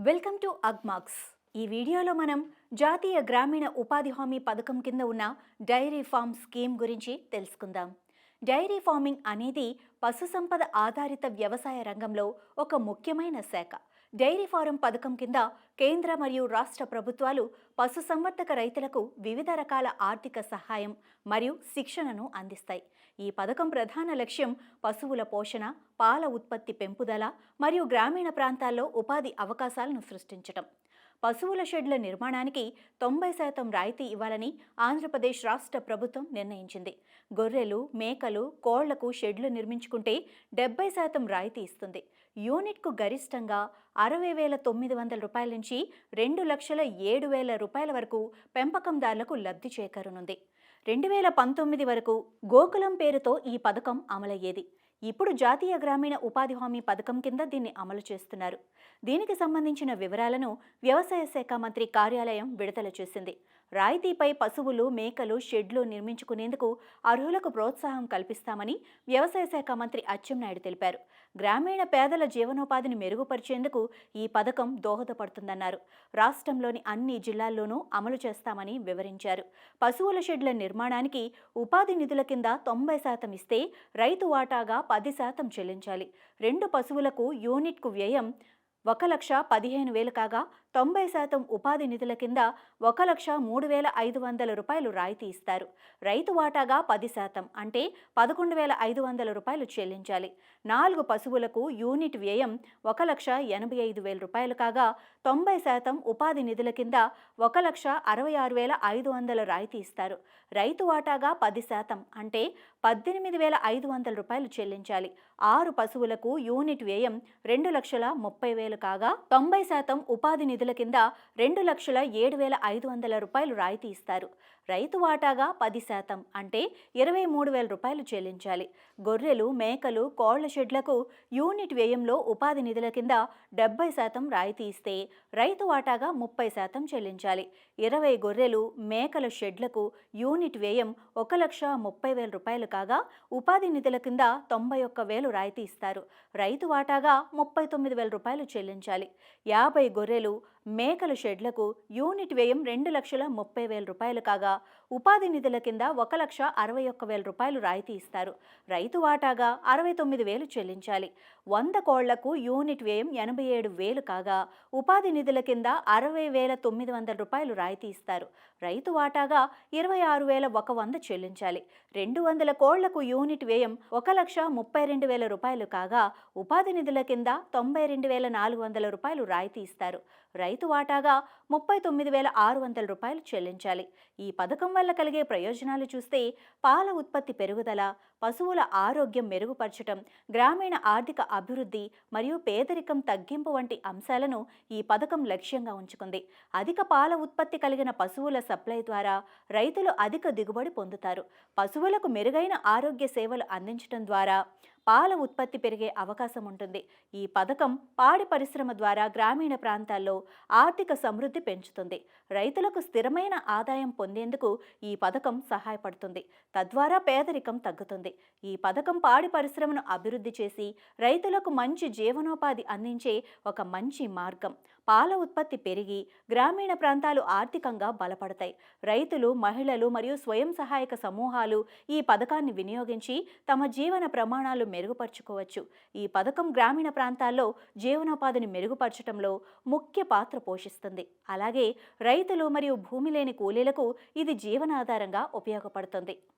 Welcome to అగ్మార్క్స్. ఈ వీడియోలో మనం జాతీయ గ్రామీణ ఉపాధి హామీ పథకం కింద ఉన్న డైరీ ఫార్మ్ స్కీమ్ గురించి తెలుసుకుందాం. డైరీ ఫార్మింగ్ అనేది పశుసంపద ఆధారిత వ్యవసాయ రంగంలో ఒక ముఖ్యమైన శాఖ. డైరీ ఫారం పథకం కింద కేంద్ర మరియు రాష్ట్ర ప్రభుత్వాలు పశుసంవర్ధక రైతులకు వివిధ రకాల ఆర్థిక సహాయం మరియు శిక్షణను అందిస్తాయి. ఈ పథకం ప్రధాన లక్ష్యం పశువుల పోషణ, పాల ఉత్పత్తి పెంపుదల మరియు గ్రామీణ ప్రాంతాల్లో ఉపాధి అవకాశాలను సృష్టించటం. పశువుల షెడ్ల నిర్మాణానికి 90% రాయితీ ఇవ్వాలని ఆంధ్రప్రదేశ్ రాష్ట్ర ప్రభుత్వం నిర్ణయించింది. గొర్రెలు, మేకలు, కోళ్లకు షెడ్లు నిర్మించుకుంటే 70% రాయితీ ఇస్తుంది. యూనిట్కు గరిష్టంగా 60,900 రూపాయల నుంచి 2,07,000 రూపాయల వరకు పెంపకందారులకు లబ్ధి చేకూరనుంది. 2019 వరకు గోకులం పేరుతో ఈ పథకం అమలయ్యేది. ఇప్పుడు జాతీయ గ్రామీణ ఉపాధి హామీ పథకం కింద దీన్ని అమలు చేస్తున్నారు. దీనికి సంబంధించిన వివరాలను వ్యవసాయ శాఖ మంత్రి కార్యాలయం విడుదల చేసింది. రాయితీపై పశువులు, మేకలు షెడ్లు నిర్మించుకునేందుకు అర్హులకు ప్రోత్సాహం కల్పిస్తామని వ్యవసాయ శాఖ మంత్రి అచ్చెన్నాయుడు తెలిపారు. గ్రామీణ పేదల జీవనోపాధిని మెరుగుపరిచేందుకు ఈ పథకం దోహదపడుతుందన్నారు. రాష్ట్రంలోని అన్ని జిల్లాల్లోనూ అమలు చేస్తామని వివరించారు. పశువుల షెడ్ల నిర్మాణానికి ఉపాధి నిధుల కింద 90% ఇస్తే రైతు వాటాగా 10% చెల్లించాలి. 2 పశువులకు యూనిట్కు వ్యయం 1,15,000 కాగా 90% ఉపాధి నిధుల కింద 1,03,500 రూపాయలు రాయితీ ఇస్తారు. రైతు వాటాగా 10% అంటే 11,500 రూపాయలు చెల్లించాలి. 4 పశువులకు యూనిట్ వ్యయం 1,85,000 రూపాయలు కాగా 90% ఉపాధి నిధుల కింద 1,66,500 రాయితీ ఇస్తారు. రైతు వాటాగా 10% అంటే 18,500 రూపాయలు చెల్లించాలి. 6 పశువులకు యూనిట్ వ్యయం 2,30,000 కాగా 90% ఉపాధి నిధుల కింద 2,07,500 రూపాయలు రాయితీ ఇస్తారు. రైతు వాటాగా 10% అంటే 23,000 రూపాయలు చెల్లించాలి. గొర్రెలు, మేకలు, కోళ్ల షెడ్లకు యూనిట్ వ్యయంలో ఉపాధి నిధుల కింద 70% రాయితీ ఇస్తే రైతు వాటాగా 30% చెల్లించాలి. 20 గొర్రెలు, మేకల షెడ్లకు యూనిట్ వ్యయం 1,30,000 రూపాయలు కాగా ఉపాధి నిధుల కింద 91,000 రాయితీ ఇస్తారు. రైతు వాటాగా 39,000 రూపాయలు చెల్లించాలి. 50 గొర్రెలు, మేకల షెడ్లకు యూనిట్ వ్యయం 2,30,000 రూపాయలు కాగా ఉపాధి నిధుల కింద 1,61,000 రూపాయలు రాయితీ ఇస్తారు. రైతు వాటాగా 69,000 చెల్లించాలి. 100 కోళ్లకు యూనిట్ వ్యయం 87,000 కాగా ఉపాధి నిధుల కింద 60,900 రూపాయలు రాయితీ ఇస్తారు. రైతు వాటాగా 26,100 చెల్లించాలి. 200 కోళ్లకు యూనిట్ వ్యయం 1,32,000 రూపాయలు కాగా ఉపాధి నిధుల కింద 92,400 రూపాయలు రాయితీ ఇస్తారు. రైతు వాటాగా 39,600 రూపాయలు చెల్లించాలి. ఈ పథకం వల్ల కలిగే ప్రయోజనాలు చూస్తే పాల ఉత్పత్తి పెరుగుదల, పశువుల ఆరోగ్యం మెరుగుపరచడం, గ్రామీణ ఆర్థిక అభివృద్ధి మరియు పేదరికం తగ్గింపు వంటి అంశాలను ఈ పథకం లక్ష్యంగా ఉంచుకుంది. అధిక పాల ఉత్పత్తి కలిగిన పశువుల సప్లై ద్వారా రైతులు అధిక దిగుబడి పొందుతారు. పశువులకు మెరుగైన ఆరోగ్య సేవలు అందించడం ద్వారా పాల ఉత్పత్తి పెరిగే అవకాశం ఉంటుంది. ఈ పథకం పాడి పరిశ్రమ ద్వారా గ్రామీణ ప్రాంతాల్లో ఆర్థిక సమృద్ధి పెంచుతుంది. రైతులకు స్థిరమైన ఆదాయం పొందేందుకు ఈ పథకం సహాయపడుతుంది. తద్వారా పేదరికం తగ్గుతుంది. ఈ పథకం పాడి పరిశ్రమను అభివృద్ధి చేసి రైతులకు మంచి జీవనోపాధి అందించే ఒక మంచి మార్గం. పాల ఉత్పత్తి పెరిగి గ్రామీణ ప్రాంతాలు ఆర్థికంగా బలపడతాయి. రైతులు, మహిళలు మరియు స్వయం సహాయక సమూహాలు ఈ పథకాన్ని వినియోగించి తమ జీవన ప్రమాణాలు మెరుగుపరుచుకోవచ్చు. ఈ పథకం గ్రామీణ ప్రాంతాల్లో జీవనోపాధిని మెరుగుపరచడంలో ముఖ్య పాత్ర పోషిస్తుంది. అలాగే రైతులు మరియు భూమి లేని కూలీలకు ఇది జీవనాధారంగా ఉపయోగపడుతుంది.